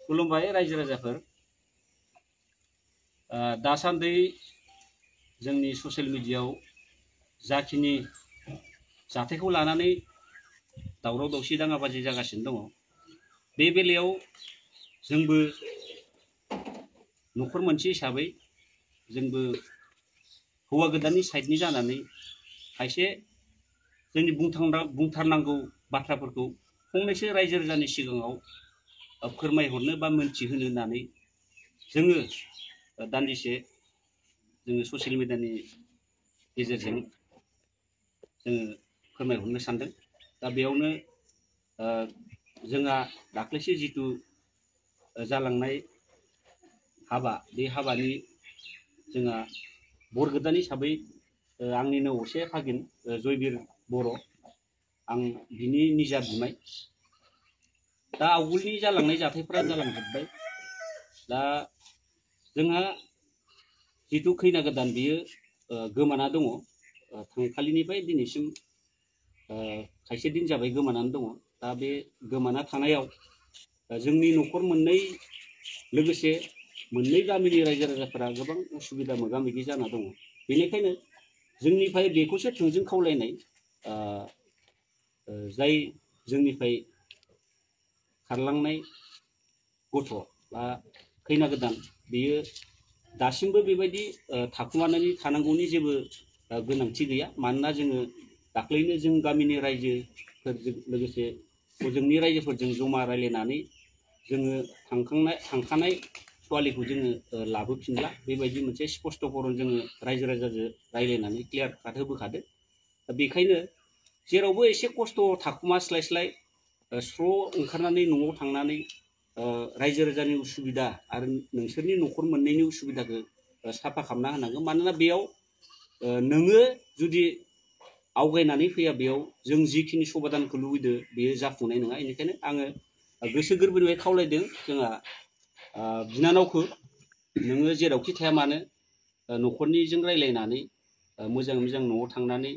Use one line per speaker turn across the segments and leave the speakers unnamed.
खुलुमबाय रायजो राजाफोर। दासान्दि जोंनि ससियेल मिडियायाव जाखिनि जाथायखौ लानानै दावराव दावसि दाङाबाजि जागासिनो दङ, बे बेलायाव जोंबो न'खर मोनसे हिसाबै जोंबो हौवा गोदाननि साइडनि जानानै खायसे जोंनि बुंथारनांगौ बाथ्राफोरखौ फंनैसो रायजो राजानि सिगाङाव फोरमायहरनो बा मोनथिहोनो होननानै जोङो दान्दिसे जोङो ससियेल मिडियानि गेजेरजों जोङो फोरमायहरनो सानदों। दा बेयावनो जोंहा दाख्लैसो जिथु जालांनाय हाबा, बे हाबानि जोंहा बर गोदान हिसाबै आंनिनो असे फागिन जयबीर बर', आं बिनि निजा बिमाय। दा आवगोलनि जालांनाय जाथायफोरा जालांजोब्बाय। दा जोंहा जिथु खैना गोदान बियो गोमाना दङ। थांखालिनिफ्राय दिनैसिम खायसे दिन जाबाय गोमानानै दङ। दा बे गोमाना थानायाव जोंनि न'खर मोननै लोगोसे मोननै गामिनि रायजो राजाफोरा गोबां उसुबिदा मोगा मोगि जाना दङ। बेनिखायनो जोंनिफ्राय बेखौसो थोंजों खावलायनाय, जाय जोंनिफ्राय खारलांनाय गथ' बा खैना गोदान बेयो दासिमबो बेबायदि थाखुमानानै थानांगौनि जेबो गोनांथि गैया। मानोना जोङो दाख्लैनो जों गामिनि रायजोफोरजों लोगोसे हजोंनि रायजोफोरजों जमा रायलायनानै जोङो थांखानाय सवालिखौ जोङो लाबोफिनला, बेबायदि मोनसे स्पष्ट खरन जोङो रायजो राजाजों रायलायनानै क्लियार काट होबोखादों। दा बेखायनो जेरावबो एसे खस्थ' थाखुमास्लायस्लाय स्र' ओंखारनानै न'आव थांनानै रायजो राजानि उसुबिदा आरो नोंसोरनि न'खर मोननैनि उसुबिदाखौ साफा खालामना होनांगौ। मानोना बेयाव नोङो जुदि आवगायनानै फैया, बेयाव जों जिखिनि समाधानखौ लुबैदों बेयो जाफुंनाय नङा। बेनिखायनो आङो गोसो गोरबोनिफ्राय खावलायदों जोंहा बिनानावखौ, नोङो जेरावखि थाया मानो न'खरनिजों रायलायनानै मोजाङै मोजां न'आव थांनानै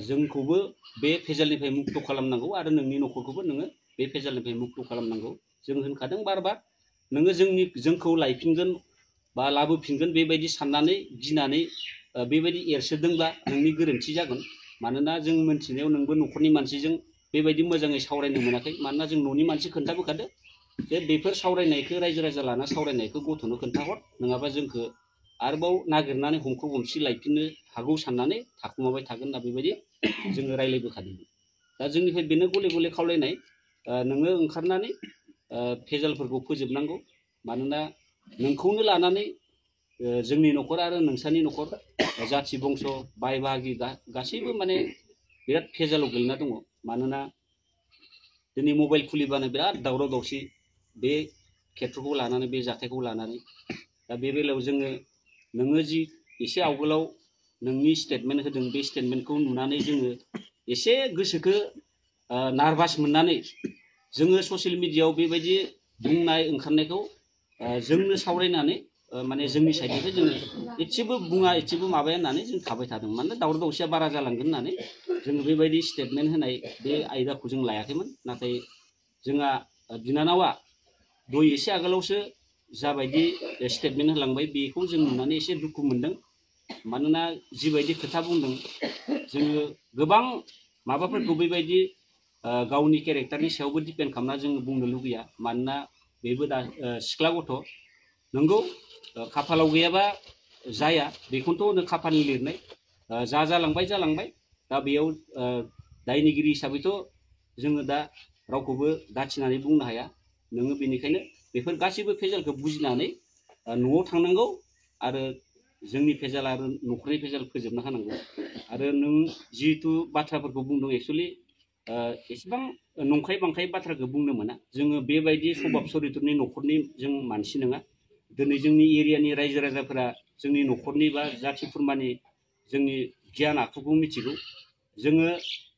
जोंखौबो बे भेजालनिफ्राय मुक्त खालामनांगौ आरो नोंनि न'खरखौबो नोङो बे भेजालनिफ्राय मुक्त खालामनांगौ। जों होनखादों बार बार, नोङो जोंखौ लायफिनगोन बा लाबोफिनगोन बेबायदि साननानै गिनानै बेबायदि एरसोदोंब्ला नोंनि गोरोन्थि जागोन। मानोना जों मोनथिनायाव नोंबो न'खरनि मानसिजों बेबायदि मोजाङै सावरायनो मोनाखै। मानोना जों न'नि मानसि खोन्थाबोखादो जे बेफोर सावरायनायखौ रायजो राजा लाना सावरायनायखौ गथ'नो खोन्थाहर, नङाबा जोंखौ आरोबाव नागिरनानै हमख्र हमसि लायफिननो हागौ साननानै थाखुमाबाय थागोन होनना बेबायदि जोङो रायलायबोखादोंमोन। दा जोंनिफ्राय बेनो गले गले खावलायनाय, नोङो ओंखारनानै भेजालफोरखौ फोजोबनांगौ। मानोना नोंखौनो लानानै जोंनि न'खर आरो नोंसानि न'खर जाथि बंस बाय बाहागि गासैबो माने बिराद भेजालाव गोलैना दङ। मानोना दिनै मबाइल खुलिबानो बिराद दावराव दावसि बे खेत्रखौ लानानै, बे जाथायखौ लानानै। दा बे बेलायाव नोङो जि एसे आवगोलाव नोंनि स्टेटमेन्ट होदों, बे स्टेटमेन्टखौ नुनानै जोङो एसे गोसोखौ नार्भास मोननानै जोङो ससियेल मिडियायाव बेबायदि बुंनाय ओंखारनायखौ जोंनो सावरायनानै माने जोंनि साइडनिफ्राय जोङो एसेबो बुङा, एसेबो माबाया होननानै जों थाबाय थादों। मानोना दावराव दावसिया बारा जालांगोन होननानै जोङो बेबायदि स्टेटमेन्ट होनाय बे आयदाखौ जों लायाखैमोन। नाथाय जोंहा बिनानावा दय एसे आगोलावसो जाबायदि स्टेटमेन्ट होलांबाय, बेखौ जों नुनानै एसे दुखु मोनदों। मानोना जिबायदि खोथा बुंदों, जोङो गोबां माबाफोरखौ बेबायदि गावनि केरेक्टारनि सायावबो डिपेन्ड खालामना जोङो बुंनो लुगैया। मानोना बेबो दा सिख्ला गथ', नंगौ खाफालाव गैयाबा जाया, बेखौनोथ' होनो खाफालनि लिरनाय। जालांबाय जालांबाय। दा बेयाव दायनिगिरि हिसाबैथ' जोङो दा रावखौबो दाथिनानै बुंनो हाया। नोङो बेनिखायनो बेफोर गासैबो भेजालखौ बुजिनानै न'आव थांनांगौ आरो जोंनि भेजाल आरो न'खरनि भेजाल फोजोबना होनांगौ। आरो नों जिहेतु बाथ्राफोरखौ बुंदों, एक्सुवेलि एसेबां नंखाय बांखाय बाथ्राखौ बुंनो मोना। जोङो बेबायदि सभाब चरित्रनि न'खरनि जों मानसि नङा। दिनै जोंनि एरियानि रायजो राजाफोरा जोंनि न'खरनि बा जाथि खुरमानि जोंनि गियान आखुखौ मिथिगौ। जोङो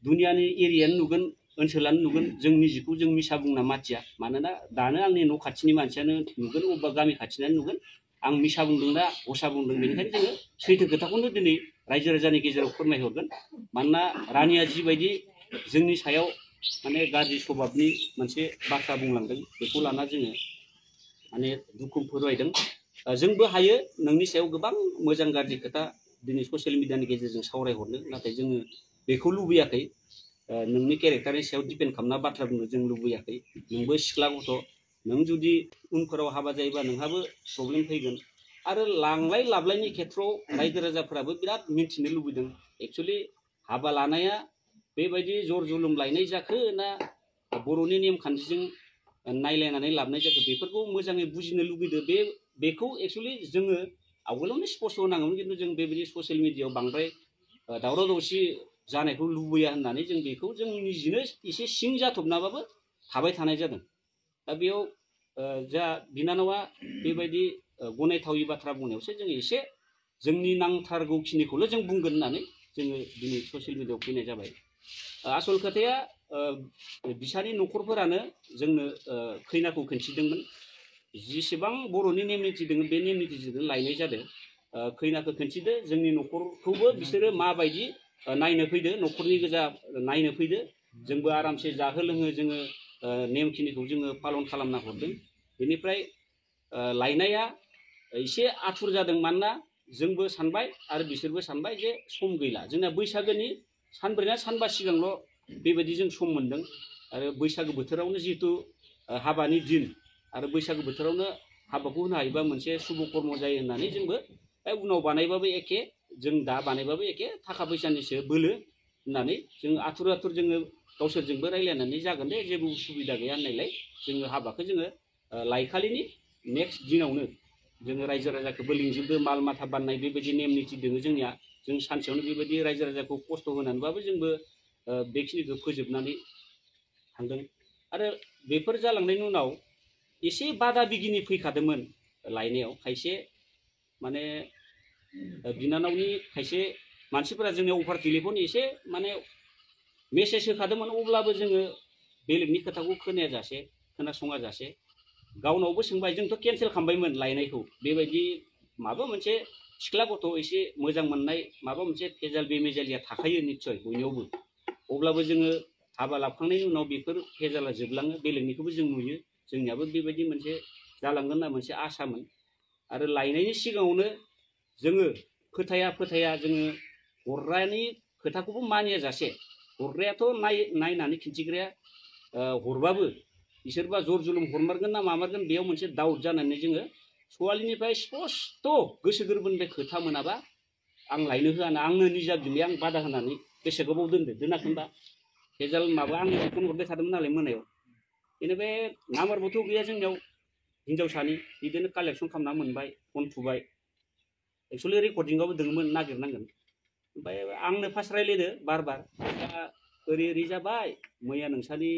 दुनियानि एरियानो नुगोन, ओनसोलानो नुगोन, जों निजिखौ जों मिसा बुंना माथिया। मानोना दानो आंनि न' खाथिनि मानसियानो नुगोन, अबेबा गामि खाथिनानो नुगोन आं मिसा बुंदों ना हसा बुंदों। बेनिखायनो जोङो सैथो खोथाखौनो दिनै रायजो राजानि गेजेराव फोरमायहरगोन। मानोना रानिया जिबायदि जोंनि सायाव माने गाज्रि सभाबनि मोनसे बाथ्रा बुंलांदों, बेखौ लाना जोङो माने दुखु फोरमायदों। जोंबो हायो नोंनि सायाव गोबां मोजां गाज्रि खोथा दिनै ससियेल मिडियानि गेजेरजों सावरायहरनो, नाथाय जोङो बेखौ लुबैयाखै। नोंनि केरेक्टारनि सायाव डिपेन्ड खालामना बाथ्रा बुंनो जों लुबैयाखै। नोंबो सिख्ला गथ', नों जुदि उनफोराव हाबा जायोबा नोंहाबो प्रब्लेम फैगोन। आरो लांलाय लाबलायनि खेथ्रआव रायजो राजाफोराबो बिराद मिन्थिनो लुबैदों एक्सुवेलि हाबा लानाया बेबायदि जर जुलुम लायनाय जाखो ना बर'नि नेमखान्थिजों नायलायनानै लाबोनाय जाखो, बेफोरखौ मोजाङै बुजिनो लुबैदों। बेखौ एक्सुवेलि जोङो आवगोलावनो स्पष्ट होनांगौमोन, खिन्थु जों बेबायदि ससियेल मिडियायाव बांद्राय दावराव दावसि जानायखौ लुबैया होननानै जों बेखौ जों निजेनो एसे सिं जाथबनाबाबो थाबाय थानाय जादों। दा बेयाव जा बिनानावा बेबायदि गनायथावि बाथ्रा बुंनायावसो जों एसे जोंनि नांथारगौखिनिखौल' जों बुंगोन होननानै जोङो दिनै ससियेल मिडियायाव फैनाय जाबाय। आसल खोथाया बिसानि न'खरफोरानो जोंनो खैनाखौ खोन्थिदोंमोन। जेसेबां बर'नि नेम निथि दङ बे नेम निथिजों लायनाय जादों। खैनाखौ खोन्थिदो, जोंनि न'खरखौबो बिसोरो माबायदि नायनो फैदो, न'खरनि गोजा नायनो फैदो। जोंबो आरामसे जाहो लोङो जोङो नेमखिनिखौ जोङो पालन खालामना हरदों। बेनिफ्राय लायनाया एसे आथुर जादों, मानोना जोंबो सानबाय आरो बिसोरबो सानबाय जे सम गैला। जोंना बैसागोनि सानब्रै ना सानबा सिगांल' बेबायदि जों सम मोन्दों। आरो बैसागो बोथोरावनो जिहेतु हाबानि दिन, आरो बैसागो बोथोरावनो हाबाखौ होनो हायोबा मोनसे शुभ कर्म जायो होननानै जोंबो उनाव बानायबाबो एखे, जों दा बानायबाबो एखे, थाखा फैसानिसो बोलो होननानै जों आथुर जोङो गावसोरजोंबो रायज्लायनानै जागोन दे, जेबो उसुबिदा गैया होननायलाय जोङो हाबाखौ जोङो लायखालिनि नेक्स्ट दिनावनो जोङो रायजो राजाखौबो लिंजोबदो, माल माथा बाननाय बेबायदि नेम निथि दङ जोंनिया। जों सानसेयावनो बेबायदि रायजो राजाखौ खस्थ' होनानैबाबो जोंबो बेखिनिखौ फोजोबनानै थांदों। आरो बेफोर जालांनायनि उनाव एसे बादा बिगिनि फैखादोंमोन लायनायाव। खायसे माने बिनानावनि खायसे मानसिफोरा जोंनि अफार टेलिफन एसे माने मेसेज होखादोंमोन, अब्लाबो जोङो बेलेगनि खोथाखौ खोनासङा जासे गावनावबो सोंबाय। जोंथ' केन्सेल खालामबायमोन लायनायखौ। बेबायदि माबा मोनसे सिख्ला गथ' एसे मोजां मोननाय माबा मोनसे भेजाल बेमेजालिया थाखायो निस्सय बयनियावबो। अब्लाबो जोङो हाबा लाखांनायनि उनाव बेफोर भेजाला जोबलाङो, बेलेगनिखौबो जों नुयो। जोंनियाबो बेबायदि मोनसे जालांगोन होनना मोनसे आसामोन। आरो लायनायनि सिगाङावनो जोङो फोथाया जोङो हरग्रानि खोथाखौबो मानिया जासे, हरग्रायाथ' नायनानै खिन्थिग्राया हरबाबो बिसोरबा जर जुलुम हरमारगोन ना मामारगोन, बेयाव मोनसे दाउट जानानै जोङो सवालिनिफ्राय स्पस्ट' गोसो गोरबोनिफ्राय खोथा मोनाबा आं लायनो होआना, आंनो निजा बिलाइ आं बादा होनानै बेसे गोबाव दोनाखै होनबा भेजाल माबा आंनो फन हरबाय थादोंमोन नालाय मोनायाव। बेनिफ्राय नाम्बारबोथ' गैया जोंनियाव, हिनजावसानि बिदिनो कालेक्सन खालामना मोनबाय, फन थुबाय। एक्सुवेलि रेकर्डिंआवबो दङमोन, नागिरनांगोन। ओमफ्राय आंनो फार्स्ट रायलायदो बार दा ओरै जाबाय, मैया नोंसानि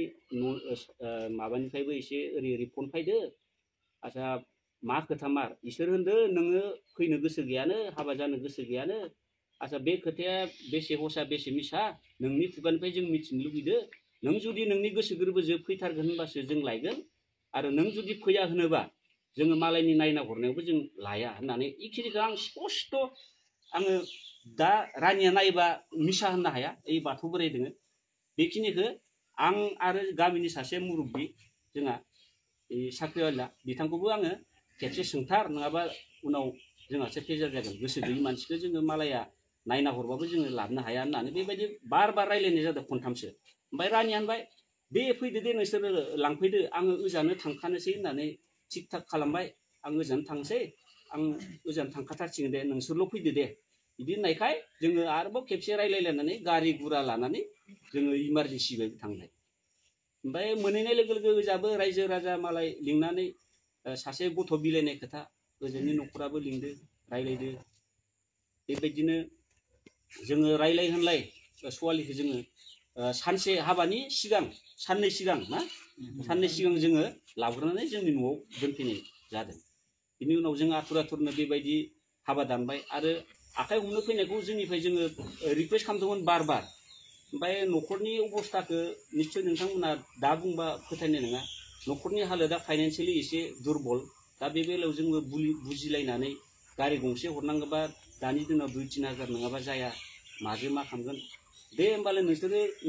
माबानिफ्रायबो एसे ओरै फन फैदो। आच्चा मा खोथा मार? इसोर होनदो नोङो फैनो गोसो गैयानो, हाबा जानो गोसो गैयानो। आच्चा बे खोथाया बेसे हसा बेसे मिसा नोंनि खुगानिफ्राय जों मिथिनो लुगैदो। नों जुदि नोंनि गोसो गोरबोजों फैथारगोन होनबासो जों लायगोन, आरो नों जुदि फैया होनोबा जोङो मालायनि नायना हरनायावबो जों लाया होननानै इखिनिखौ आं स्पस्ट' आङो दा रानिया नायोबा मिसा होननो हाया, ओइ बाथौ बोराइ दोङो बेखिनिखौ आं आरो गामिनि सासे मुरुब्बि जोंहा साख्रिआवला बिथांखौबो आङो खेबसे सोंथार, नङाबा उनाव जोंहासो फेजार जागोन। गोसो गैयि मानसिखौ जोङो मालाया नायना हरबाबो जोङो लाबोनो हाया होननानै बेबायदि बार रायलायनाय जादों खनथामसो। ओमफ्राय रानिया होनबाय दे फैदो दे नोंसोरो लांफैदो, आङो ओजानो थांखानोसै होननानै थिग थाक खालामबाय। आं ओजानो थांसै, आं ओजानो थांखाथारसिगोन दे, नोंसोरल' फैदो दे बिदि होननायखाय जोङो आरोबाव खेबसे रायलायलायनानै गारि गुरा लानानै जोङो इमारजेन्सि बायदि थांबाय। ओमफ्राय मोनहैनाय लोगो लोगो ओजाबो रायजो राजा मालाय लिंनानै सासे गथ' बिलाइनाय खोथा, ओजोंनि न'खराबो लिंदो रायलायदो। बेबायदिनो जोङो रायलाय होनलाय सवालिखौ जोङो सानसे हाबानि सिगां साननै सिगां जोङो लाबोनानै जोंनि न'आव दोनफैनाय जादों। बिनि उनाव जों आथुरनो बेबायदि हाबा दानबाय। आरो आखाइ हमनो फैनायखौ जोंनिफ्राय जोङो रिकुवेस्ट खालामदोंमोन बार। ओमफ्राय न'खरनि अबस्थाखौ निस्सय नोंथांमोना दा बुंबा फोथायनाय नङा। न'खरनि हालोदा फाइनान्सियेलि एसे दुरबल। दा बे बेलायाव जोङो बुजिलायनानै गारि गंसे हरनांगौबा दानि दिनाव 2-3 हाजार नङाबा जाया, माजों मा खालामगोन। दे होमबालाय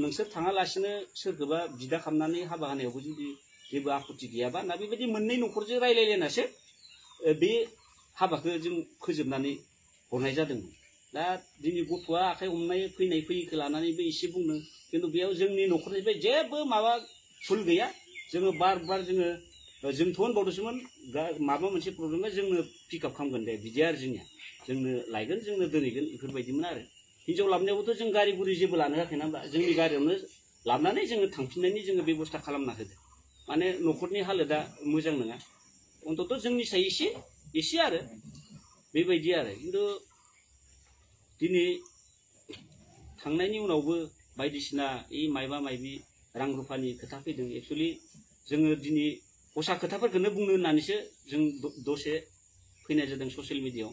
नोंसोर थाङालासिनो सोरखौबा बिदा खालामनानै हाबा होनायावबो जुदि जेबो आपत्ति गैयाबा ना बेबायदि मोननै न'खरजों रायलायलायनासो बे हाबाखौ जों फोजोबनानै हरनाय जादोंमोन। दा दिनै गथ'आ आखाइ हमनाय फैयैखौ लानानैबो एसे बुंदों, खिन्थु बेयाव जोंनि न'खरनिफ्राय जेबो माबा भुल गैया। जोङो बार जोङो जोंथ' होनबावदोंसोमोन माबा मोनसे प्रब्लेमबा जोंनो पिकआप खालामगोन दे, बिदि आरो जोंनो लायगोन, जोंनो दोनहैगोन, बेफोरबायदिमोन आरो। हिनजाव लाबोनायावबोथ' जों गारि गुरि जेबो लानो होआखै ना होमबा, जोंनि गारियावनो लाबोनानै जोङो थांफिननायनि जोङो बेब'स्था खालामना होदों। माने न'खरनि हालोदा मोजां नङा, अन्तत' जोंनि साय एसे आरो बेबायदि आरो। खिन्थु दिनै थांनायनि उनावबो बायदिसिना मायबा मायबि रां रुफानि खोथा फैदों। एक्सुवेलि जोङो दिनै दस्रा खोथाफोरखौनो बुंनो होननानैसो जों दसे फैनाय जादों ससियेल मिडियायाव।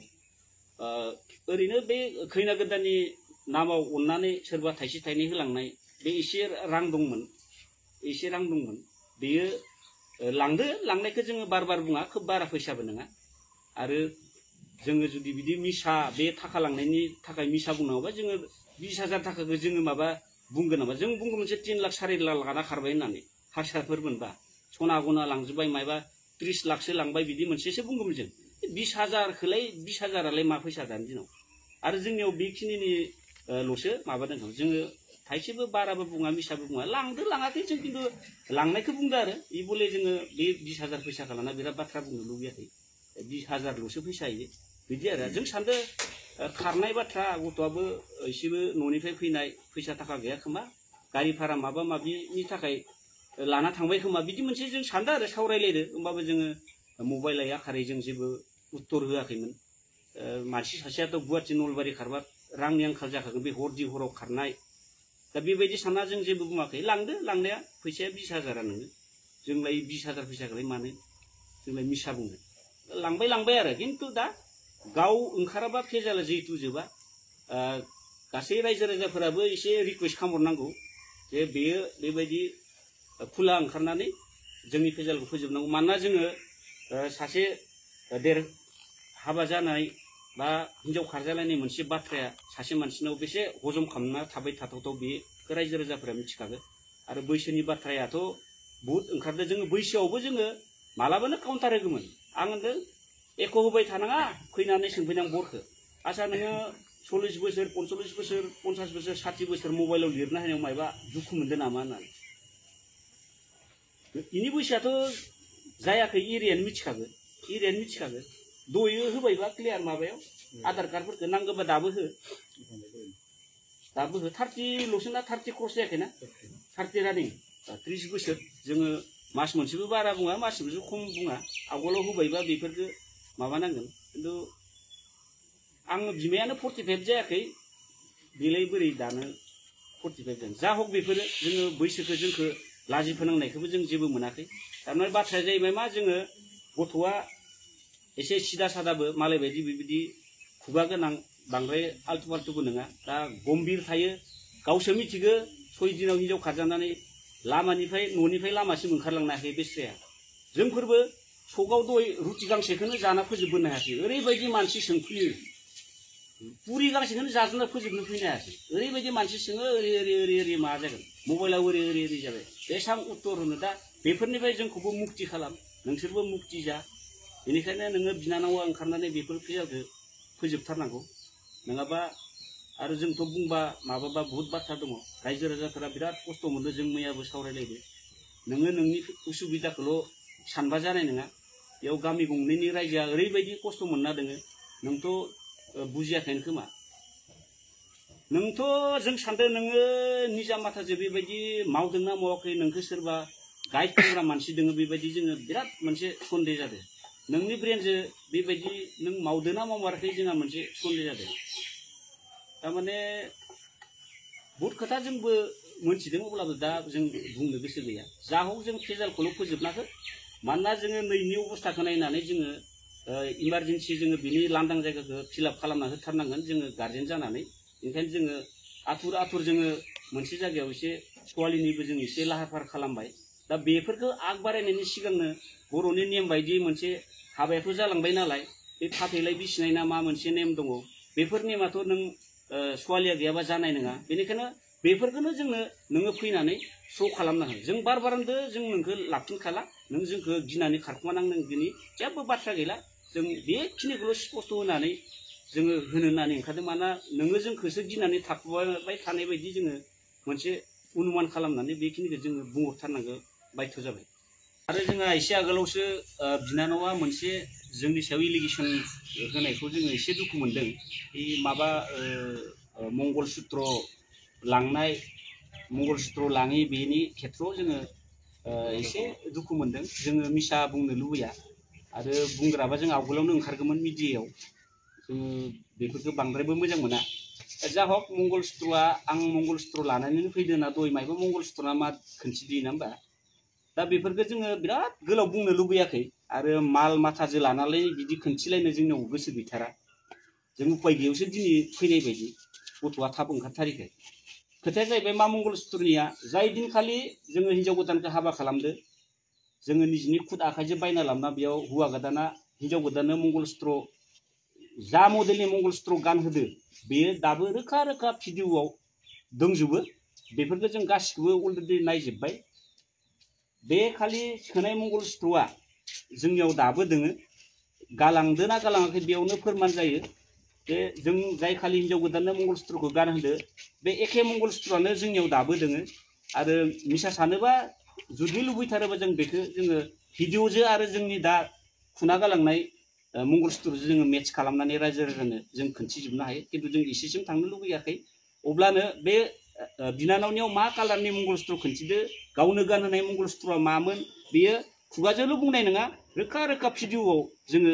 ओरैनो बे खैना गोदाननि नामाव अननानै सोरबा थाइसे थाइनै होलांनाय बे एसे रां दंमोन, बेयो लांदो, लांनायखौ जोङो बार बुङा, खोब बारा फैसाबो नङा। आरो जोङो जुदि बिदि मिसा बे थाखा लांनायनि थाखाय मिसा बुंनांगौबा जोङो 20,000 थाखाखौ जोङो माबा बुंगोन नामा? जों बुंगोन मोनसे 3 लाख 4 लाख लाना खारबाय होननानै, हारसाफोर मोनबा सना गना लांजोब्बाय, मायबा 30 लाखसो लांबाय, बिदि मोनसेसो बुंगौमोन जों। 20,000खौलाय 20,000आलाय मा फैसा दानि दिनाव? आरो जोंनियाव बेखिनिनि ल'सो माबादों। जोङो थाइसेबो बाराबो बुङा, मिसाबो बुङा, लांदो लाङाखै जों खिन्थु लांनायखौ बुंदो आरो। इ बले जोङो बे 20,000 फैसाखौ लाना बिराद बाथ्रा बुंनो लुबैयाखै, 20,000ल'सो फैसा इयो, बिदि आरो। जों सानदो खारनाय बाथ्रा, गथ'आबो एसेबो न'निफ्राय फैनाय फैसा थाखा गैया खोमा, गारि भारा माबा माबिनि थाखाय लाना थांबाय खोमा, बिदि मोनसे जों सानदों आरो, सावरायलायदो। होमबाबो जोङो मबाइल आखारै जों जेबो उत्तर होआखैमोन। मानसि सासेयाथ' गुवाहाटि नलबारि खारबा रांनि आंखाल जाखागोन, बे हराव खारनाय। दा बेबायदि सानना जों जेबो बुङाखै। लांदो, लांनाया फैसाया 20,000 नोङो, जोंलाय 20,000 फैसाखौलाय मानो जोंलाय मिसा बुङो। लांबाय आरो। खिन्थु दा गाव ओंखाराबा फेजाला जिहेतु जोबा, गासै रायजो राजाफोराबो एसे रिकुवेस्ट खालामहरनांगौ जे बेयो बेबायदि खुला ओंखारनानै जोंनि फेजालखौ फोजोबनांगौ। मानोना जोङो सासे हाबा जानाय बा हिनजाव खारजालायनाय मोनसे बाथ्राया सासे मानसिनाव बेसे हजम खालामना थाबाय थाथावथाव, बेखौ रायजो राजाफोरा मिथिखागोन। आरो बैसोनि बाथ्रायाथ' बहुद ओंखारदों। जोङो बैसोआवबो जोङो मालाबानो काउन्टार होगौमोन। आं होनदों एख' होबाय थानाङा, फैनानै सोंफैनां बरखौ। आच्छा नोङो 40 बोसोर 45 बोसोर 50 बोसोर 60 बोसोर मबाइलाव लिरना होनायाव मायबा दुखु मोनदों नामा होननानै। इनि बैसोआथ' जायाखै, एरियानो मिथिखागोन। दयो होबायबा क्लियार माबायाव आधार कार्डफोरखौ नांगौबा दाबो हो। 30ल'सो ना, 30 क्रस जायाखैना, 30 रानिं, 30 बोसोर। जोङो मास मोनसेबो बारा बुङा, मास मोनसेबो खम बुङा। आवगोलाव होबायबा बेफोरखौ माबानांगोन। खिन्थु आं बिमायानो 45 जायाखै, बेलाय बोरै दानो 45 जानो। जा हक बेफोरो जोङो बैसोखौ जोंखौ लाजि फोनांनायखौबो जों जेबो मोनाखै। थारमाने बाथ्राया जाहैबाय मा, जोङो गथ'आ एसे सिदा सादाबो, मालाय बायदि बेबायदि खुगा गोनां बांद्राय आल्टु फाल्टुबो नङा। दा गम्भीर थायो, गावसो मिथिगो 6 दिनाव हिनजाव खारजानानै न'निफ्राय लामासिम ओंखारलांनो हायाखै बेस्राया। जोंफोरबो सकाव दय रुटि गांसेखौनो जाना फोजोबबोनो हायाखै। ओरैबायदि मानसि सोंफैयो, पुरि गांसेखौनो जाजोबना फोजोबनो फैनो हायाखै। ओरैबायदि मानसि सोङो, ओरै मा जागोन, मबाइलाव ओरै जाबाय। बेसेबां उत्तर होनो। दा बेफोरनिफ्राय जोंखौबो मुक्ति खालाम, नोंसोरबो मुक्ति जा। बेनिखायनो नोङो बिनानावा ओंखारनानै बेफोर फेजालखौ फोजोबथारनांगौ। नङाबा आरो जोंथ' बुंबा माबाबा बहुत बाथ्रा दङ। रायजो राजाफोरा बिराद खस्थ' मोनदों, जों मैयाबो सावरायलायदो। नोङो नोंनि उसुबिदाखौल' सानबा जानाय नङा। बेयाव गामि गंनैनि रायजोआ ओरैबायदि खस्थ' मोनना दोङो, नोंथ' बुजियाखैनो खोमा। नोंथ' जों सानदों नोङो निजा माथाजों बेबायदि मावदोंना मावाखै, नोंखौ सोरबा गाइड खालामग्रा मानसि दोङो, बेबायदि जोङो बिराद मोनसे सन्देह जादों। नोंनि ब्रेनजों बेबायदि नों मावदोंना मावाखै जोंहा मोनसे सन्देह जादों। थारमाने बहुत खोथा जोंबो मोनथिदों, अब्लाबो दा जों बुंनो गोसो गैया। जा हक जों फेजालखौल' फोजोबनाखौ। मानोना जोङो नैनि अबस्थाखौ नायनानै जोङो इमारजेन्सि जोङो बिनि लांदां जायगाखौ फिलआप खालामना होथारनांगोन, जोङो गार्जेन जानानै। ओंखायनो जोङो आथुर जोङो मोनसे जायगायाव एसे सवालिनिबो जों एसे लाहार फाहार खालामबाय। दा बेफोरखौ आग बारायनायनि सिगांनो बर'नि नेम बायदि मोनसे हाबायाथ' जालांबाय नालाय, बे फाथैलाय बिसिनाय ना मा मोनसे नेम दङ। बेफोर नेमाथ' नों सवालिया गैयाबा जानाय नङा। बेनिखायनो बेफोरखौनो जोंनो नोङो फैनानै श' खालामनो हायो जों बार बारान्दो जों नोंखौ लाबथिंखाला नों जोंखौ गिनानै खारखुमानांगोन जेबो बाथ्रा गैला जों बेखिनिखौल' स्पस्ट होनानै जोङो होनो होननानै ओंखारदों मानोना नोङो जोंखौसो गिनानै थाखुमाबाय थानाय बायदि जोङो मोनसे अनुमान खालामनानै बेखिनिखौ जोङो बुंहरथारनांगौ बायथ' जाबाय आरो जोंहा एसे आगोलावसो बिनानावा मोनसे जोंनि सायाव इलिगेसन होनायखौ जोङो एसे दुखु मोनदों बे माबा मंगल सुत्र लांनाय मंगल सुत्र लाङि बेनि खेथ्रआव जोङो एसे दुखु मोनदों जोङो मिसा बुंनो लुबैया आरो बुंग्राबा जों आवगोलावनो ओंखारगौमोन मिडियायाव जोङो बेफोरखौ बांद्रायबो मोजां मोना जा हक मंगल सुत्रआ आं मंगल सुत्र लानानैनो फैदों होनना दय मायबा मंगल सुत्रआ मा खोन्थिदों ना होमबा दा बेफोरखौ जोङो बिराद गोलाव बुंनो लुबैयाखै आरो माल माथाजों लानानै बिदि खोन्थिलायनो जोंनाव गोसो गैथारा जों उपाय गैयैयावसो दिनै फैनाय बायदि गथ'आ थाब ओंखारथारिखाय खोथाया जाहैबाय मा मंगल सुत्रनिया जाय दिनखालि जोङो हिन्जाव गोदानखौ हाबा खालामदो जोङो निजिनि खुद आखाइजों बायना लाबोना बेयाव हौवा गोदाना हिन्जाव गोदाननो मंगल सुत्र जा मडेलनि मंगल सुत्र गानहोदो बेयो दाबो रोखा रोखा भिडिअ'आव दंजोबो बेफोरखौ जों गासिखौबो अलरेडि नायजोब्बाय बे खालि सोनाय मंगल सुत्रआ जोंनियाव दाबो दोङो गालांदो ना गालाङाखै बेयावनो फोरमान जायो बे जों जाय खालि हिन्जाव गोदाननो मंगल सुत्रखौ गानहोदो बे एखे मंगल सुत्रआनो जोंनियाव दाबो दोङो आरो मिसा सानोबा जुदि लुबैथारोबा जों बेखौ जोङो भिडिअ'जों आरो जोंनि दा खुना गालांनाय मंगल सुत्रजों जोङो मेट्स खालामनानै रायजो राजानो जों खोन्थिजोबनो हायो खिन्थु जों इसेसिम थांनो लुबैयाखै अब्लानो बे बिनानावनियाव मा कालारनि मंगल सुत्र खोन्थिदो गावनो गानहोनाय मंगल सुत्रआ मामोन बेयो खुगाजोंल' बुंनाय नङा रोखा रोखा भिडिअ'आव जोङो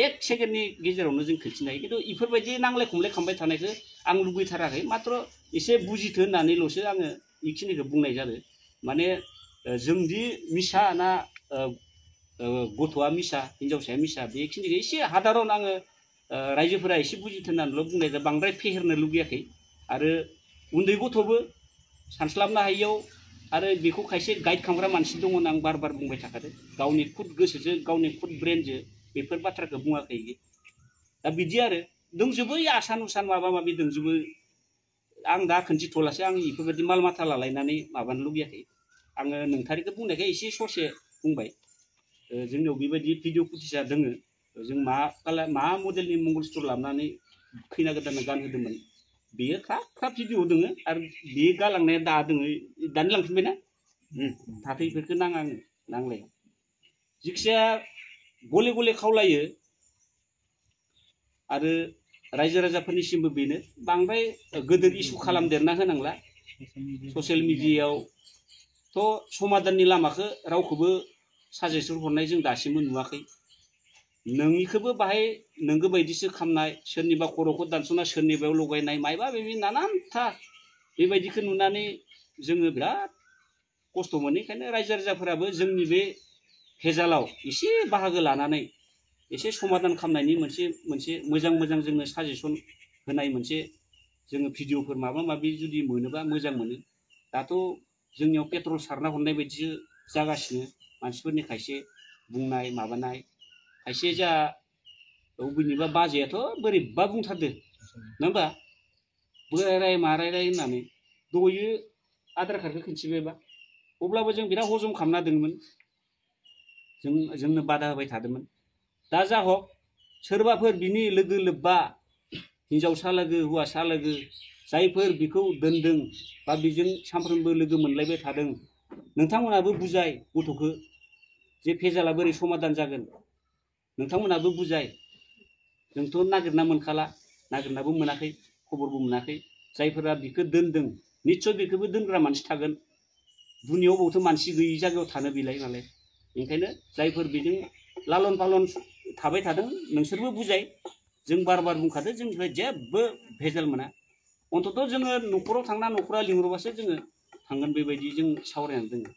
1 सेकेन्डनि गेजेरावनो जों खोन्थिनो हायो खिन्थु इफोरबायदि नांलाय खमलाय खालामबाय थानायखौ आं लुबैथाराखै मात्र एसे बुजिथो होननानैल'सो आङो बेखिनिखौ बुंनाय जादों माने जोंदि मिसा ना गथ'आ मिसा हिन्जावसाया मिसा बेखिनिखौ एसे हादारन आङो रायजोफोरा एसे बुजिथो होननानैल' बुंनाय जादों बांद्राय फेहेरनो लुबैयाखै आरो उन्दै गथ'बो सानस्लाबनो हायियाव आरो बेखौ खायसे गाइड खालामग्रा मानसि दङ होनना आं बार बार बुंबाय थाखादों गावनि खुद गोसोजों गावनि खुद ब्रेनजों बेफोर बाथ्राखौ बुङाखै दा बिदि आरो दंजोबो आसान उसान माबा माबि दंजोबो आं दा खोन्थिथ'लासै आं बेफोरबायदि माल माथा लालायनानै माबानो लुबैयाखै आङो नोंथारिखौ बुंनायखाय एसे ससे बुंबाय जोंनियाव बेबायदि भिडिअ फुटेजआ दोङो जों मा मडेलनि मंगल सुत्र लाबोनानै खैना गोदाननो गानहोदोंमोन बेयो ख्रा भिडिअ दोङो आरो बे गालांनाया दा दोङो दानो लांफिनबायना थाथैफोरखौ नाङा आङो नांलाया जिखिजाया गले गले खावलायो आरो रायजो राजाफोरनिसिमबो बेनो बांद्राय गोदोर इस्यु खालामदेरना होनांला ससियेल मिडियायावथ' समाधाननि लामाखौ रावखौबो साजेसन हरनाय जों दासिमबो नुवाखै नोंनिखौबो बाहाय नोंगो बायदिसो खामनाय सोरनिबा खर'खौ दानस'ना सोरनिबायाव लगायनाय मायबा मायबि नानानथा बेबायदिखौ नुनानै जोङो बिराद खस्थ' मोनो ओंखायनो रायजो राजाफोराबो जोंनि बे भेजालाव एसे बाहागो लानानै एसे समाधान खालामनायनि मोनसे मोजां जोंनो साजेसन होनाय मोनसे जोङो भिडिअफोर माबा माबि जुदि मोनोबा मोजां मोनो दाथ' जोंनियाव पेट्रल सारना हरनाय बायदिसो जागासिनो मानसिफोरनि खायसे बुंनाय माबानाय खायसे जा बबेनिबा बाजैयाथ' बोरैबा बुंथारदो नङा होमबा बोराय माराय होननानै दयो आधार कार्डखौ खोन्थिबायबा अब्लाबो जों बिराद हजम खालामना दोंमोन जोंनो बादा होबाय थादोंमोन दा जा हक सोरबाफोर बिनि लोगो लोब्बा हिन्जावसा लोगो हौवासा लोगो जायफोर बिखौ दोनदों बा बिजों सानफ्रोमबो लोगो मोनलायबाय थादों नोंथांमोनाबो बुजाय गथ'खौ जे भेजाला बोरै समाधान जागोन नोंथांमोनाबो बुजाय जोंथ' नागिरना मोनखाला नागिरनाबो मोनाखै खबरबो मोनाखै जायफोरा बिखौ दोनदों निस्सय बेखौबो दोनग्रा मानसि थागोन दुनियाव बावथ' मानसि गैयि जायगायाव थानो बिलाय नालाय ओंखायनो जायफोर बेजों लालन पालन थाबाय थादों नोंसोरबो बुजाय जों बार बार बुंखादों जोंनिफ्राय जेबो भेजाल मोना अन्तत' जोङो न'खराव थांना न'खरा लिंहरबासो जोङो थांगोन बेबायदि जों सावरायनानै दोङो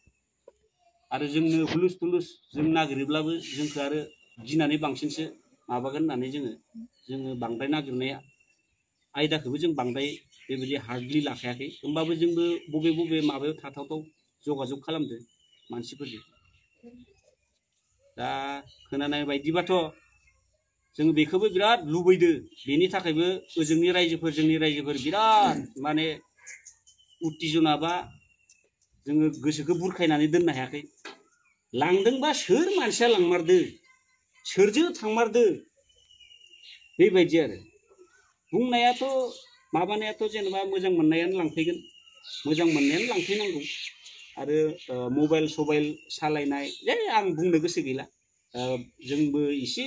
आरो जोंनो हुलुस थुलुस जों नागिरोब्लाबो जोंखौ आरो गिनानै बांसिनसो माबागोन होननानै जोङो बांद्राय नागिरनाया आयदाखौबो जों बांद्राय बेबायदि हार्डलि लाखायाखै होमबाबो जोंबो बबे माबायाव थाथावथाव जगाजग खालामदो मानसिफोरजों दा खोनानाय बायदिबाथ' जों बेखौबो बिराद लुबैदो बेनि थाखायबो ओजोंनि रायजोफोर जोंनि रायजोफोर बिराद माने उत्तेजना बा जोङो गोसोखौ बुरखायनानै दोननो हायाखै लांदोंबा सोर मानसिया लांमारदो सोरजों थांमारदो बेबायदि आरो बुंनायाथ' माबानायाथ' जेनेबा मोजां मोननायानो लांफैगोन मोजां मोननायानो लांफैनांगौ आरो मबाइल सबाइल सालायनाय जे आं बुंनो गोसो गैला जोंबो एसे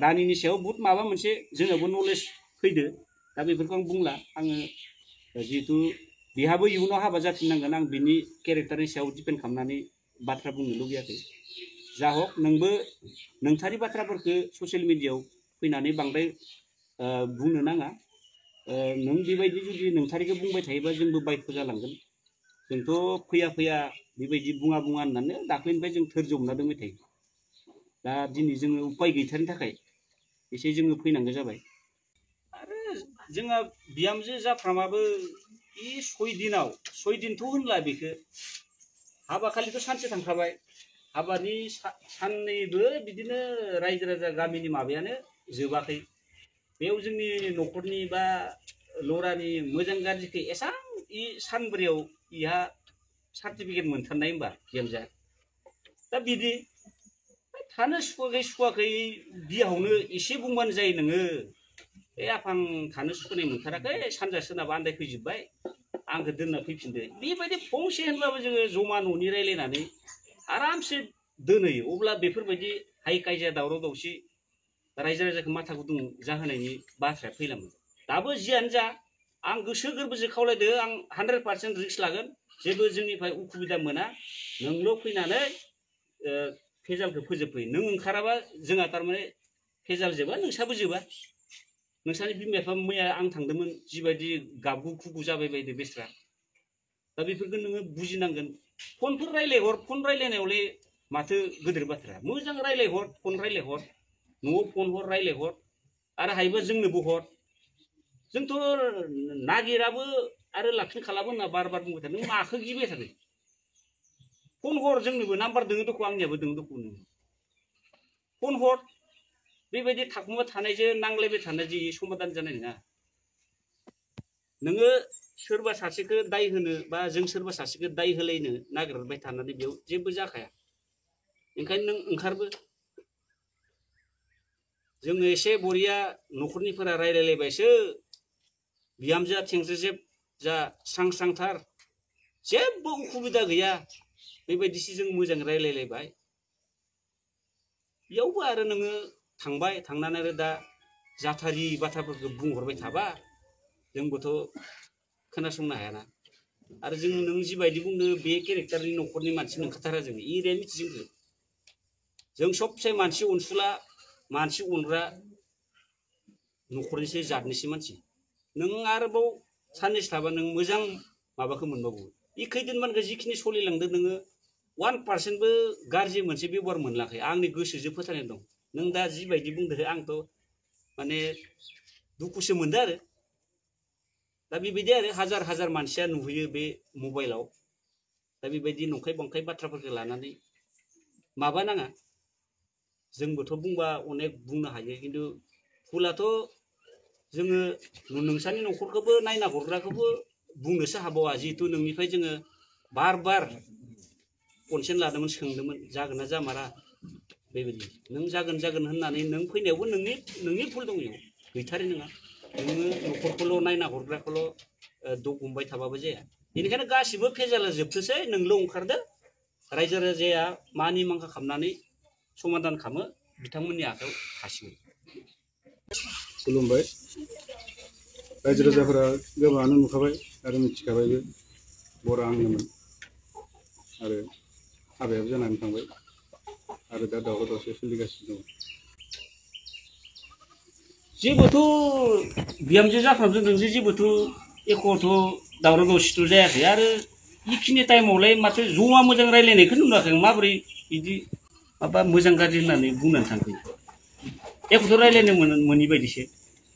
रानिनि सायाव बहुत माबा मोनसे जोंनावबो नलेज फैदो दा बेफोरखौ आं बुंला आङो जिहेतु बिहाबो इयुनाव हाबा जाफिननांगोन आं बिनि केरेक्टारनि सायाव डिपेन्ड खालामनानै बाथ्रा बुंनो लुगैयाखै जा हक नोंबो नोंथारि बाथ्राफोरखौ ससियेल मिडियायाव फैनानै बांद्राय बुंनो नाङा नों बेबायदि जुदि नोंथारिखौ बुंबाय थायोबा जोंबो बायख' जालांगोन जोंथ' फैया फैया बेबायदि बुङा होननानै दाख्लैनिफ्राय जों धोर्ज हमना दोंबाय थायो दा दिनै जोङो उपाय गैथारनि थाखाय एसे जोङो फैनांगौ जाबाय आरो जोंहा बिहामजो जाफ्रामाबो बे 6 दिनथ' होनला बेखौ हाबा खालिथ' सानसे थांखाबाय हाबानि साननैबो बिदिनो रायजो राजा गामिनि माबायानो जोबाखै बेयाव जोंनि न'खरनि बा लरानि मोजां गाज्रिखौ एसां इ सानब्रैयाव इहा सार्टिफिकेट मोनथारनाय होमबा बिहामजोआ दा बिदि थानो सुखुवाखै बियावनो एसे बुंबानो जायो नोङो आफां थानो सुखुनाय मोनथाराखै सानजा सोनाब आन्दायफैजोब्बाय आंखौ दोनना फैफिनदो बेबायदि फंसे होनबाबो जोङो जमा न'नि रायलायनानै आरामसे दोनहैयो अब्ला बेफोरबायदि हाइ कायजा दावराव दावसि रायजो राजाखौ माथा गुदुं जाहोनायनि बाथ्राया फैलामोन दाबो जियानो जा आं गोसो गोरबोजों खावलायदो आं 100% रिक्स लागोन जेबो जोंनिफ्राय उसुबिदा मोना नोंल' फैनानै फेजालखौ फोजोबफै नों ओंखाराबा जोंहा थारमाने फेजाल जोबा नोंसाबो जोबा नोंसानि बिमा बिफा मैया आं थांदोंमोन जिबायदि गाबगु खुगु जाबाय बायदो बेस्रा दा बेफोरखौ नोङो बुजिनांगोन फनफोर रायलायहर फन रायलायनायावलाय माथो गोदोर बाथ्रा मोजां रायलायहर फन रायलायहर न'आव फन हर रायलायहर आरो हायोबा जोंनोबो हर जोंथ' नागिराबो आरो लाखिनो खालामो होनना बार बुंबाय थादों नों माखौ गिबाय थादों फन हर जोंनोबो नाम्बार दोङो दख' आंनियाबो दोङो दख' फन हर बेबायदि थाखुमा थानायजों नांलायबाय थानाय जे समाधान जानाय नङा नोङो सोरबा सासेखौ दाय होनो बा जों सोरबा सासेखौ दाय होलायनो नागिरबाय थानानै बेयाव जेबो जाखाया ओंखायनो नों ओंखारबो जोङो एसे बरिया न'खरनिफोरा रायलायलायबायसो बिहामजोआ थेंज्रेजेब जा स्रां स्रांथार जेबो उसुबिदा गैया बेबायदिसो जों मोजां रायलायलायबाय बेयावबो आरो नोङो थांबाय थांनानै आरो दा जाथारि बाथ्राफोरखौ बुंहरबाय थाबा जोंबोथ' खोनासंनो हायाना आरो जों नों जिबायदि बुंदो बे केरेक्टारनि न'खरनि मानसि नंखाथारा जों एरियानो मिथिजोंखो जों सबसे मानसि अनसुला मानसि अनग्रा न'खरनिसो जातनिसो मानसि नों आरोबाव साननैसो थाबा नों मोजां माबाखौ मोनबावो इ खैदिनमानखौ जिखिनि सोलिलांदो नोङो 1%बो गाज्रि मोनसे बेबहार मोनलाखै आंनि गोसोजों फोथायनाय दं नों दा जिबायदि बुंदो आंथ' माने दुखुसो मोनदो आरो दा बेबायदि आरो हाजार हाजार मानसिया नुहैयो बे मबाइलाव दा बेबायदि नंखाय बंखाय बाथ्राफोरखौ लानानै माबा नाङा जोंबोथ' बुंबा अनेक बुंनो हायो खिन्थु भुलाथ' जोङो नोंसानि न'खरखौबो नायना हरग्राखौबो बुंनोसो हाबावा जिहेतु नोंनिफ्राय जोङो बार बार कनसेन्ट लादोंमोन सोंदोंमोन जागोन ना जामारा बेबायदि नों जागोन होननानै नों फैनायावबो नोंनि भुल दङ इयाव गैथारै नङा नोङो न'खरखौल' नायना हरग्राखौल' दग हमबाय थाबाबो जाया बेनिखायनो गासिबो फेजाला जोबथोंसै नोंल' ओंखारदो रायजो राजाया मानि मांखा खालामनानै समाधान खालामो बिथांमोननि आखायाव थासिगोन
खुलुमबाय रायजो राजाफोरा गोबाङानो नुखाबाय आरो मिथिखाबायबो बरा आंनोमोन आरो हाबायाबो जानानै थांबाय आरो दा दावराव दावसि सोलिगासिनो दं
जेबोथ' बिहामजो जाफ्रामजों नोंजों जेबोथ' एख'थ' दावराव दावसिथ' जायाखै आरो इखिनि टाइमावलाय माथो जमा मोजां रायलायनायखौ नुवाखै माबोरै बिदि माबा मोजां गाज्रि होननानै बुंनानै थांखो एख'थ' रायलायनो मोनि बायदिसो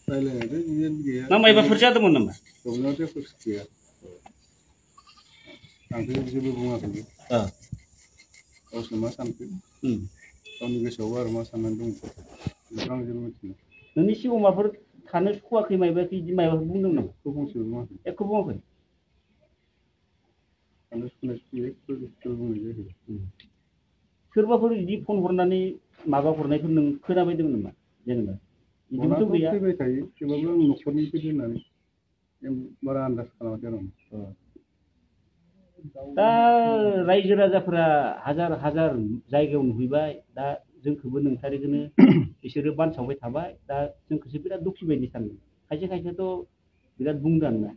रायलायनायाथ' गैया
ना मायबाफोर जादोंमोन नामा
दंनायाथ' एख' गैया आंथ' जेबो बुङाखैबो गावसोर मा सानखो गावनि गोसोआव आरो मा साननानै दं बेखौ आं जेबो मिथिला
नोंनि सिगाङाव माबाफोर थानो सुखुवाखै मायबाफोर बिदि मायबाफोर बुंदों नामा
फंसेबो बुङाखै
एख' बुङाखै
साननाय सुनाय बेफोरखौ बुंनाय जायो।
सोरबाफोर बिदि फन हरनानै माबा हरनायखौ नों खोनाबायदोंमोन नामा जेनेबा? बिदिबोथ' गैया।
फैबाय थायो थेवबाबो आं न'खरनि फैदो होननानै बारा आन्दाज खालामाखै आरो
दा रायजो राजाफोरा हाजार हाजार जायगायाव नुहैबाय दा जोंखौबो नोंथारिखौनो बिसोरो बानसावबाय थाबाय दा जोंखौसो बिराद दुखु बायदि सानदों खायसे खायसेथ' बिराद बुंदों आरोना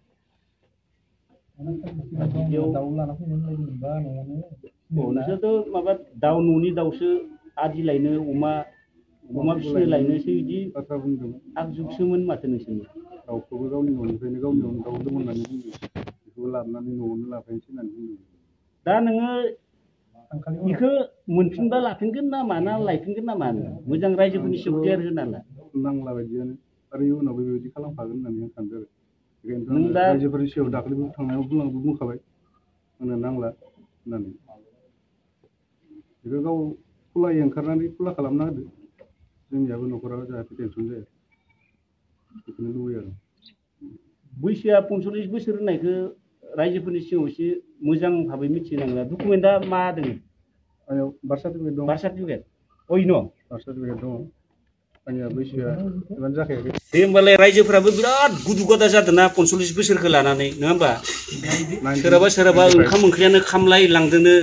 नोंसोरथ' माबा दाउ न'नि दाउसो आदि लायनो अमा फिसिनो लायनोसो बिदि
बाथ्रा बुंदोंमोन
आगजुगसोमोन माथो नोंसोरनि
दाउखौबो गावनि न'निफ्रायनो गावनियावनो दाउ दं होननानै बुंदों बेखौबो लाबोनानै न'आवनो लाफैनोसै होननानै बुंदों।
दा नोङो बेखौ मोनफिनबा लाफिनगोन ना मा ना लायफिनगोन ना मानो मोजां रायजोफोरनि सायाव क्लियार होनाला
नांला बायदियानो आरो इयुनावबो बेबायदि खालामखागोन होननानै आं सानदों आरो बेखायनोथ' रायजोफोरनि सायाव दाख्लैबो थांनायाव बुंखाबाय आंनो नांला होननानै बेखौ गाव खुलायै ओंखारनानै खुला खालामना होदो जोंनियाबो न'खरा जाहाथे टेनसन जाया बेखौनो लुबैयो आरो
बैसोआ 45 बोसोर होननायखौ रायजोफोरनि सिगाङाव एसे मोजां भाबै मिथिनांगोन डकुमेन्टआ मा दङ
आंनियाव बार्थ सार्टिफिकेट दं
बार्थ सार्टिफिकेट अयन'
बार्थ सार्टिफिकेट दङ आंनिया बैसोआ इमान जाखायाखै
दे होमबालाय रायजोफोराबो बिराद गुदु गदा जादोंना 45 बोसोरखौ लानानै नङा होमबा सोरहाबा ओंखाम ओंख्रियानो खामलाय लांदोनो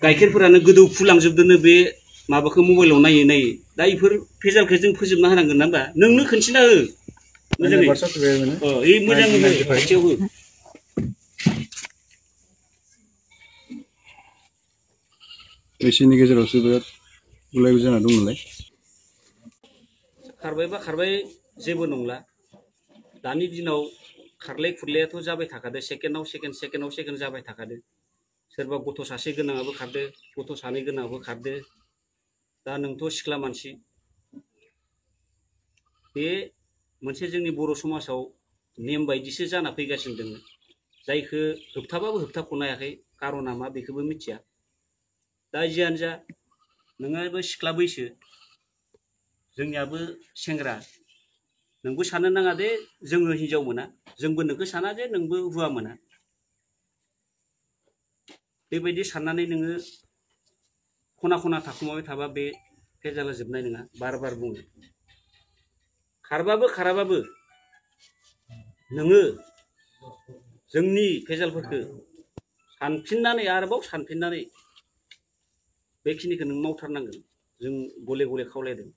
गाइखेरफोरानो गोदौफुलांजोबदोनो बे माबाखौ मबाइलाव नायै नायै दा इफोर भेजालखौ जों फोजोबना होनांगोन ना होमबा नोंनो खोन्थिना हो मोजाङै मोजां खाथियाव हो
बैसोनि गेजेरावसो बिराद गुलाय गुजाय जाना दं नालाय
खारबायबा खारबाय जेबो नंला दानि दिनाव खारलाय खुरलायाथ' जाबाय थाखादो सेकेन्डआव सेकेन्ड जाबाय थाखादो सोरबा गथ' सासे गोनाङाबो खारदो गथ' सानै गोनाङाबो खारदो दा नोंथ' सिख्ला मानसि बे मोनसे जोंनि बर' समाजाव नेम बायदिसो जाना फैगासिनो दङ जायखौ होबथाबाबो होबथाख'नो हायाखै कारना मा बेखौबो मिथिया दा जियानो जा नोंहाबो सिख्ला बैसो जोंनियाबो सेंग्रा नोंबो साननो नाङा दे जोङो हिनजाव मोना जोंबो नोंखौ साना जे नोंबो हौवा मोना बेबायदि साननानै नोङो खना खना थाखुमाबाय थाबा बे भेजाला जोबनाय नङा बार बार बुङो खारबाबो खाराबाबो नोङो जोंनि भेजालफोरखौ सानफिननानै आरोबाव सानफिननानै बेखिनिखौ नों मावथारनांगोन जों गले गले खावलायदों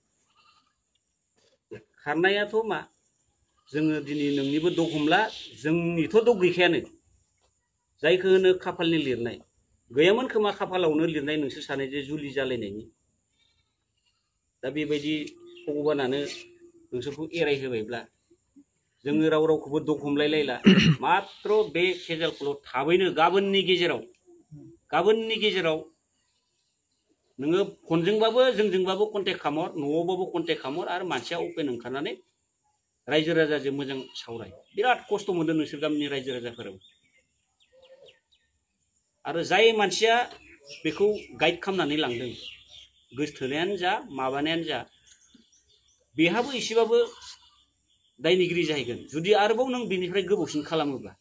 खारनायाथ' मा जोङो दिनै नोंनिबो दग हमला जोंनिथ' दग गैखायानो जायखौ होनो खाफालनि लिरनाय गैयामोन खोमा खाफालावनो लिरनाय नोंसोर सानै जे जुलि जालायनायनि दा बेबायदि भगबानानो नोंसोरखौ एरायहोबायब्ला जोङो रावखौबो दग हमलायलायला मात्र बे भेजालखौल' थाबैनो गाबोननि गेजेराव नोङो फनजोंबाबो जोंजोंबाबो कन्टेक्ट खालामहर न'आवबाबो कन्टेक्ट खालामहर आरो मानसिया अपेन ओंखारनानै रायजो राजाजों मोजां सावराय बिराद खस्थ' मोनदों नोंसोर गामिनि रायजो राजाफोराबो आरो जाय मानसिया बेखौ गाइड खालामनानै लांदों गोसथोनायानो जा माबानायानो जा बेहाबो एसेबाबो दायनिगिरि जाहैगोन जुदि आरोबाव नों बेनिफ्राय गोबावसिन खालामोब्ला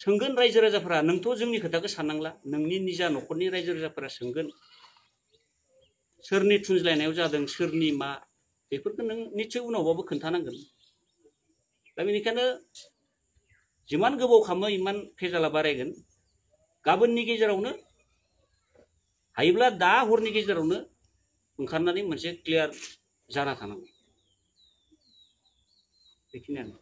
सोंगोन रायजो राजाफोरा नोंथ' जोंनि खोथाखौ साननांला नोंनि निजा न'खरनि रायजो राजाफोरा सोंगोन सोरनि थुनज्लायनायाव जादों सोरनि मा बेफोरखौ नों निस्सय उनावबाबो खोन्थानांगोन दा बेनिखायनो जिमान गोबाव खालामो इमान भेजाला बारायगोन गाबोननि गेजेरावनो हायोब्ला दा हरनि गेजेरावनो ओंखारनानै मोनसे क्लियार जाना थानांगौ बेखिनियानो